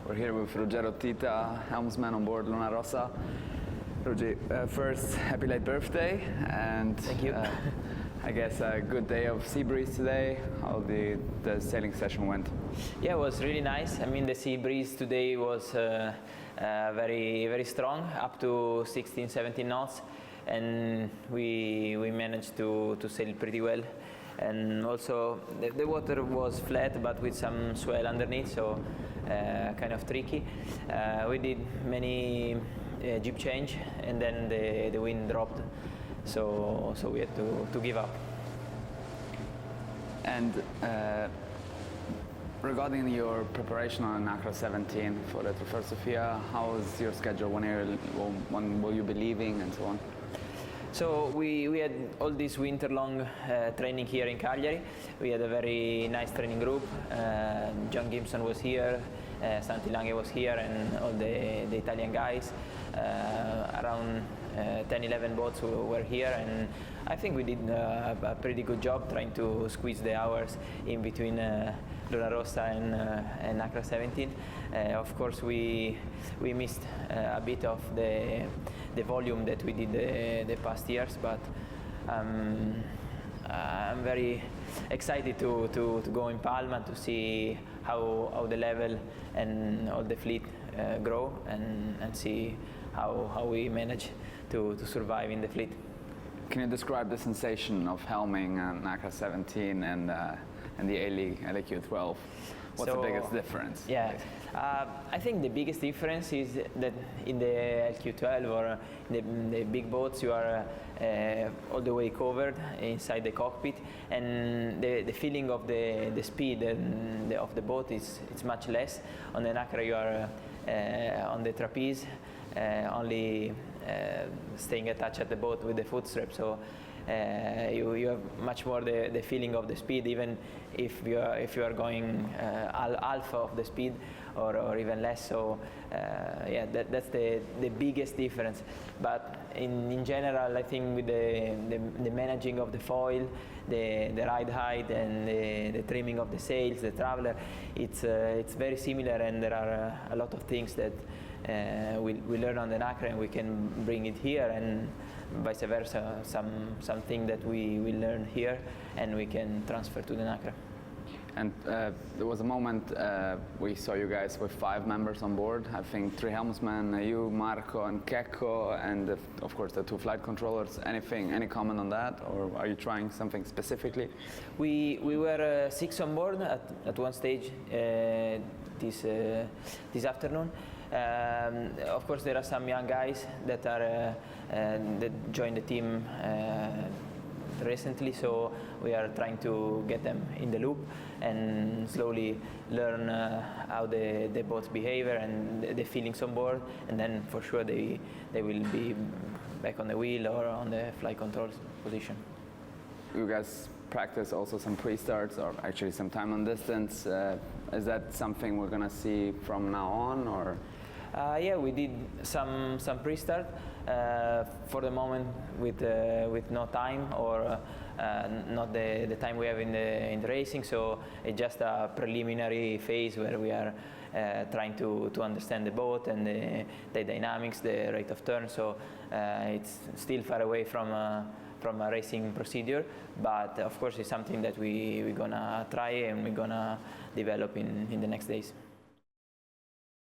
We're here with Ruggero Tita, helmsman on board Luna Rossa. Ruggi, first, happy late birthday, and thank you. I guess a good day of sea breeze today. How the sailing session went? Yeah, it was really nice. I mean, the sea breeze today was very strong, up to 16, 17 knots, and we managed to sail pretty well. And also the water was flat but with some swell underneath, so kind of tricky. We did many jib change, and then the wind dropped, so we had to give up. And regarding your preparation on Nacra 17 for the Trofeo Sofia, how is your schedule? When will you be leaving and so on? So we had all this winter-long training here in Cagliari. We had a very nice training group. John Gibson was here, Santi Lange was here, and all the Italian guys. Around 10-11 boats were here, and I think we did a pretty good job trying to squeeze the hours in between Luna Rossa and Nacra 17. Of course, we missed a bit of the volume that we did the past years, but I'm very excited to go in Palma to see how the level and all the fleet grow, and see how we manage to survive in the fleet. Can you describe the sensation of helming Nacra 17 and the LQ12? What's the biggest difference? Yeah, I think the biggest difference is that in the LQ12 or the big boats, you are all the way covered inside the cockpit, and the feeling of the speed and of the boat is much less. On the Nacra, you are on the trapeze, only staying attached at the boat with the foot strap, so you have much more the feeling of the speed, even if you are going half of the speed or even less. So yeah, that's the biggest difference. But in general, I think with the managing of the foil, the ride height, and the trimming of the sails, the traveler, it's very similar, and there are a lot of things that we learn on the Nacra and we can bring it here, and vice versa, something that we learn here and we can transfer to the Nacra. And there was a moment we saw you guys with 5 members on board. I think 3 helmsmen, you, Marco, and Kekko, and of course the 2 flight controllers. Any comment on that, or are you trying something specifically? We were 6 on board at one stage this afternoon. Of course, there are some young guys that joined the team recently, so we are trying to get them in the loop and slowly learn how the boats behave and the feelings on board, and then for sure they will be back on the wheel or on the flight control position. You guys practice also some pre-starts, or actually some time on distance. Is that something we're going to see from now on, or? Yeah, we did some pre-start for the moment with no time, or not the time we have in the racing. So it's just a preliminary phase where we are trying to understand the boat and the dynamics, the rate of turn. So it's still far away from a racing procedure, but of course it's something that we're gonna try and we're gonna develop in the next days.